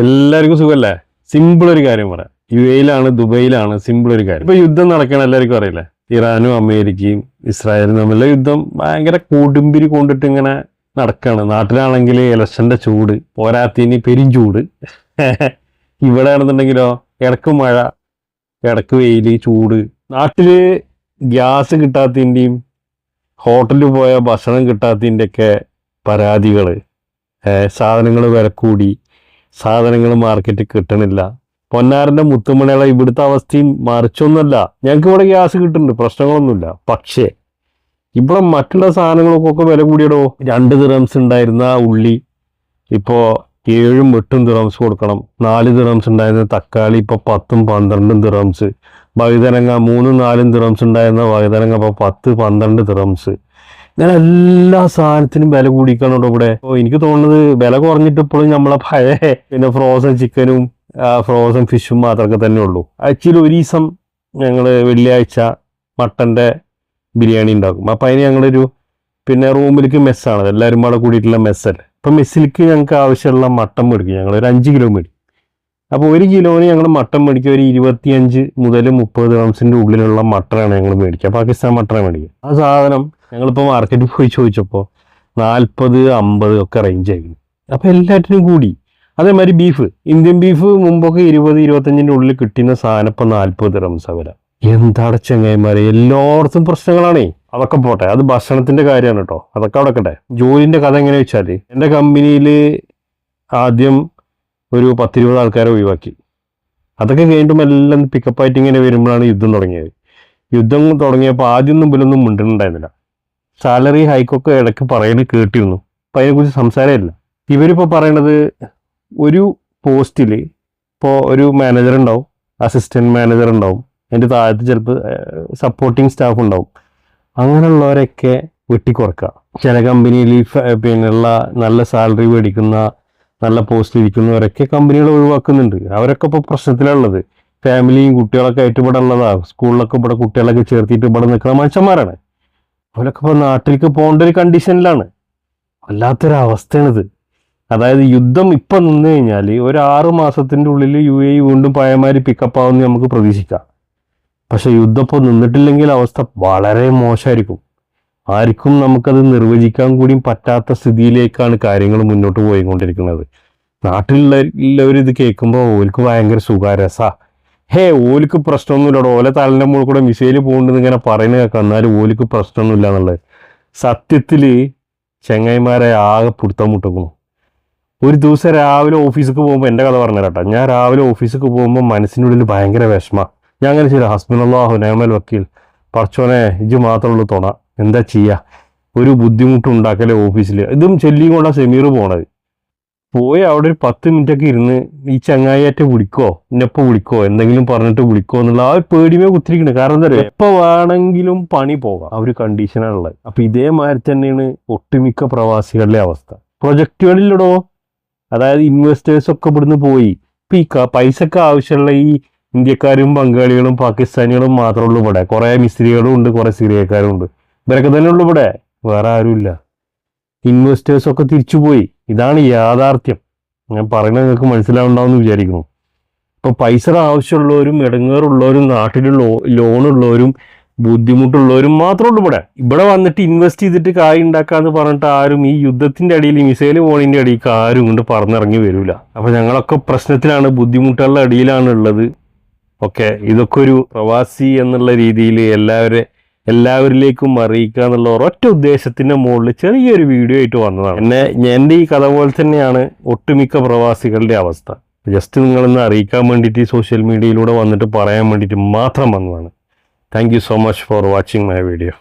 എല്ലാവർക്കും സുഖമല്ലേ? സിമ്പിൾ ഒരു കാര്യം പറയാം. UAE-ലാണ്, ദുബൈയിലാണ്. സിമ്പിൾ ഒരു കാര്യം. ഇപ്പൊ യുദ്ധം നടക്കണം, എല്ലാവർക്കും അറിയില്ലേ? ഇറാനും അമേരിക്കയും ഇസ്രായേലും തമ്മിലുള്ള യുദ്ധം ഭയങ്കര കൊടുമ്പിരി കൊണ്ടിട്ട് ഇങ്ങനെ നടക്കാണ്. നാട്ടിലാണെങ്കിൽ ഇലക്ഷന്റെ ചൂട്, പോരാത്തിന് പെരും ചൂട്. ഇവിടെ ആണെന്നുണ്ടെങ്കിലോ ഇടക്ക് മഴ, ഇടക്ക് വെയില്, ചൂട്. നാട്ടില് ഗ്യാസ് കിട്ടാത്തതിൻ്റെയും ഹോട്ടലിൽ പോയ ഭക്ഷണം കിട്ടാത്തതിൻ്റെ ഒക്കെ പരാതികള്, സാധനങ്ങൾ വില കൂടി, സാധനങ്ങൾ മാർക്കറ്റിൽ കിട്ടണില്ല. പൊന്നാറിന്റെ മുത്തുമണികളെ ഇവിടുത്തെ അവസ്ഥയും മറിച്ചൊന്നുമല്ല. ഞങ്ങൾക്ക് ഇവിടെ ഗ്യാസ് കിട്ടുന്നുണ്ട്, പ്രശ്നങ്ങളൊന്നുമില്ല. പക്ഷേ ഇവിടെ മറ്റുള്ള സാധനങ്ങൾക്കൊക്കെ വില കൂടിയടോ. 2 ദിറംസ് ഉണ്ടായിരുന്ന ഉള്ളി ഇപ്പോൾ 7-8 ദിറംസ് കൊടുക്കണം. 4 ദിറംസ് ഉണ്ടായിരുന്ന തക്കാളി ഇപ്പോൾ 10-12 ദിറംസ്. വഴുതനങ്ങ 3-4 ദിറംസ് ഉണ്ടായിരുന്ന വഴുതനങ്ങ ഇപ്പോൾ 10-12 ദിറംസ്. ഇങ്ങനെ എല്ലാ സാധനത്തിനും വില കൂടിക്കണോ ഇവിടെ. എനിക്ക് തോന്നുന്നത് വില കുറഞ്ഞിട്ട് ഇപ്പോഴും നമ്മളെ പഴയ ഫ്രോസൺ ചിക്കനും ഫ്രോസൺ ഫിഷും മാത്രമൊക്കെ തന്നെ ഉള്ളൂ. ആഴ്ചയിൽ ഒരു ദിവസം ഞങ്ങൾ വെള്ളിയാഴ്ച മട്ടൻ്റെ ബിരിയാണി ഉണ്ടാക്കും. അപ്പം അതിന് ഞങ്ങളൊരു റൂമിലേക്ക് മെസ്സാണ്, എല്ലാവരും കൂടെ കൂടിയിട്ടുള്ള മെസ്സല്ലേ. അപ്പം മെസ്സിലേക്ക് ഞങ്ങൾക്ക് ആവശ്യമുള്ള മട്ടൻ മേടിക്കും. ഞങ്ങളൊരു 5 കിലോ മേടിക്കും. അപ്പോൾ 1 കിലോന് ഞങ്ങൾ മട്ടൻ മേടിക്കുക ഒരു 25 മുതൽ 30 ദിറംസിൻ്റെ ഉള്ളിലുള്ള മട്ടനാണ് ഞങ്ങൾ മേടിക്കുക. പാകിസ്ഥാൻ മട്ടനാണ് മേടിക്കുക. ആ സാധനം ഞങ്ങളിപ്പോൾ മാർക്കറ്റിൽ പോയി ചോദിച്ചപ്പോൾ 40-50 ഒക്കെ റേഞ്ച് ആയിരുന്നു. അപ്പോൾ എല്ലാറ്റിനും കൂടി. അതേമാതിരി ബീഫ്, ഇന്ത്യൻ ബീഫ് മുമ്പൊക്കെ 20-25 ഉള്ളിൽ കിട്ടുന്ന സാധനം ഇപ്പം 40 ദിറംസാ വില. എന്താണ് ചങ്ങായിമാരെ, എല്ലായിടത്തും പ്രശ്നങ്ങളാണേ. അതൊക്കെ പോട്ടെ, അത് ഭക്ഷണത്തിന്റെ കാര്യമാണ് കേട്ടോ. അതൊക്കെ അവിടെക്കട്ടെ. ജോലിന്റെ കഥ എങ്ങനെ വെച്ചാൽ, എൻ്റെ കമ്പനിയിൽ ആദ്യം ഒരു 10-20 ആൾക്കാരെ ഒഴിവാക്കി. അതൊക്കെ കഴിഞ്ഞിട്ടും എല്ലാം പിക്കപ്പായിട്ട് ഇങ്ങനെ വരുമ്പോഴാണ് യുദ്ധം തുടങ്ങിയത്. യുദ്ധം തുടങ്ങിയപ്പോൾ ആദ്യമൊന്നും ഇവരൊന്നും മിണ്ടുന്നുണ്ടായിരുന്നില്ല. സാലറി ഹൈക്കൊക്കെ ഇടയ്ക്ക് പറയുന്നത് കേട്ടിരുന്നു. അപ്പം അതിനെക്കുറിച്ച് സംസാരമില്ല. ഇവരിപ്പോൾ പറയണത് ഒരു പോസ്റ്റിൽ ഇപ്പോൾ ഒരു മാനേജർ ഉണ്ടാവും, അസിസ്റ്റൻറ്റ് മാനേജർ ഉണ്ടാവും, അതിൻ്റെ താഴത്ത് ചിലപ്പോൾ സപ്പോർട്ടിങ് ഉണ്ടാവും. അങ്ങനെയുള്ളവരൊക്കെ വെട്ടിക്കുറക്കുക. ചില കമ്പനിയിൽ ഉള്ള നല്ല സാലറി മേടിക്കുന്ന നല്ല പോസ്റ്റിൽ ഇരിക്കുന്നവരൊക്കെ കമ്പനികൾ ഒഴിവാക്കുന്നുണ്ട്. അവരൊക്കെ ഇപ്പോൾ പ്രശ്നത്തിലുള്ളത്. ഫാമിലിയും കുട്ടികളൊക്കെ ആയിട്ട് ഇവിടെ ഉള്ളതാണ്. സ്കൂളിലൊക്കെ ഇവിടെ കുട്ടികളൊക്കെ ചേർത്തിട്ട് ഇവിടെ നിൽക്കുന്ന മനുഷ്യന്മാരാണ്. അവരൊക്കെ ഇപ്പോൾ നാട്ടിലേക്ക് പോകേണ്ട ഒരു കണ്ടീഷനിലാണ്. വല്ലാത്തൊരവസ്ഥയാണിത്. അതായത് യുദ്ധം ഇപ്പം നിന്ന് കഴിഞ്ഞാൽ ഒരു 6 മാസത്തിൻ്റെ ഉള്ളിൽ UAE വീണ്ടും പഴയമാതിരി പിക്കപ്പ് ആവുമെന്ന് നമുക്ക് പ്രതീക്ഷിക്കാം. പക്ഷെ യുദ്ധം ഇപ്പോൾ നിന്നിട്ടില്ലെങ്കിൽ അവസ്ഥ വളരെ മോശമായിരിക്കും. ആർക്കും നമുക്കത് നിർവചിക്കാൻ കൂടിയും പറ്റാത്ത സ്ഥിതിയിലേക്കാണ് കാര്യങ്ങൾ മുന്നോട്ട് പോയിക്കൊണ്ടിരിക്കുന്നത്. നാട്ടിലുള്ളവരിത് കേൾക്കുമ്പോൾ ഓൽക്ക് ഭയങ്കര സുഖരസാ. ഓലിക്ക് പ്രശ്നമൊന്നുമില്ലടോ, ഓലെ തലൻ്റെ മുകളിൽ കൂടെ മിസൈൽ പോകുന്നുണ്ടെന്ന് ഇങ്ങനെ പറയുന്നത് കേൾക്കാം. എന്നാലും ഓലിക്ക് പ്രശ്നമൊന്നുമില്ല എന്നുള്ളത്. സത്യത്തിൽ ചെങ്ങായിമാരെ ആകെ പിടുത്തം മുട്ടുന്നു. ഒരു ദിവസം രാവിലെ ഓഫീസിലേക്ക് പോകുമ്പോൾ എൻ്റെ കഥ പറഞ്ഞുതരാട്ടോ. ഞാൻ രാവിലെ ഓഫീസിലേക്ക് പോകുമ്പോൾ മനസ്സിനുള്ളിൽ ഭയങ്കര വിഷമം. ഞാൻ അങ്ങനെ ശരി, ഹസ്ബുനല്ലാഹു നിഅമൽ വക്കീൽ, പടച്ചോനെ ഇജ്ജ് മാത്രമേ ഉള്ളൂ തുണ. എന്താ ചെയ്യുക, ഒരു ബുദ്ധിമുട്ടുണ്ടാക്കലേ ഓഫീസിൽ. ഇതും ചൊല്ലിയും കൊണ്ടാണ് സെമീർ പോണത്. പോയി അവിടെ ഒരു 10 മിനിറ്റൊക്കെ ഇരുന്ന് ഈ ചങ്ങായിയായിട്ട് വിളിക്കോ, ഇന്നെപ്പോൾ വിളിക്കോ, എന്തെങ്കിലും പറഞ്ഞിട്ട് വിളിക്കോ എന്നുള്ള ആ പേടിമേ കുത്തിരിക്കുന്നത്. കാരണം എന്താ പറയുക, എപ്പോൾ വേണമെങ്കിലും പണി പോകാം, ആ ഒരു കണ്ടീഷനാണുള്ളത്. അപ്പം ഇതേമാതിരി തന്നെയാണ് ഒട്ടുമിക്ക പ്രവാസികളുടെ അവസ്ഥ. പ്രൊജക്റ്റുകളിലിടോ, അതായത് ഇൻവെസ്റ്റേഴ്സൊക്കെ ഇവിടുന്ന് പോയി. ഇപ്പം ഈ പൈസക്ക് ആവശ്യമുള്ള ഈ ഇന്ത്യക്കാരും ബംഗാളികളും പാകിസ്ഥാനികളും മാത്രമേ ഉള്ളൂ ഇവിടെ. കുറേ മിസ്ത്രികളും ഉണ്ട്, കുറേ സിറിയക്കാരും ഉണ്ട്. ഇവരൊക്കെ തന്നെ ഉള്ളൂ ഇവിടെ, വേറെ ആരുമില്ല. ഇൻവെസ്റ്റേഴ്സൊക്കെ തിരിച്ചുപോയി. ഇതാണ് യാഥാർത്ഥ്യം. ഞാൻ പറയുന്നത് നിങ്ങൾക്ക് മനസ്സിലാവുണ്ടാവുമെന്ന് വിചാരിക്കുന്നു. ഇപ്പം പൈസയുടെ ആവശ്യമുള്ളവരും ഇടങ്ങേറുള്ളവരും നാട്ടിലുള്ള ലോണുള്ളവരും ബുദ്ധിമുട്ടുള്ളവരും മാത്രമേ ഉള്ളൂ ഇവിടെ. ഇവിടെ വന്നിട്ട് ഇൻവെസ്റ്റ് ചെയ്തിട്ട് കായ് ഉണ്ടാക്കാന്ന് പറഞ്ഞിട്ട് ആരും ഈ യുദ്ധത്തിന്റെ അടിയിൽ, മിസൈൽ പോണിന്റെ അടിയിലേക്ക് ആരും കൊണ്ട് പറന്നിറങ്ങി വരില്ല. അപ്പൊ ഞങ്ങളൊക്കെ പ്രശ്നത്തിലാണ്, ബുദ്ധിമുട്ടുള്ള അടിയിലാണ് ഉള്ളത്. ഓക്കെ, ഇതൊക്കെ ഒരു പ്രവാസി എന്നുള്ള രീതിയിൽ എല്ലാവരിലേക്കും അറിയിക്കുക എന്നുള്ള ഒരൊറ്റ ഉദ്ദേശത്തിന്റെ മുകളിൽ ചെറിയൊരു വീഡിയോ ആയിട്ട് വന്നതാണ്. എൻ്റെ ഈ കഥ പോലെ തന്നെയാണ് ഒട്ടുമിക്ക പ്രവാസികളുടെ അവസ്ഥ. ജസ്റ്റ് നിങ്ങളൊന്ന് അറിയിക്കാൻ വേണ്ടിയിട്ട് ഈ സോഷ്യൽ മീഡിയയിലൂടെ വന്നിട്ട് പറയാൻ വേണ്ടിയിട്ട് മാത്രം വന്നതാണ്. Thank you so much for watching my video.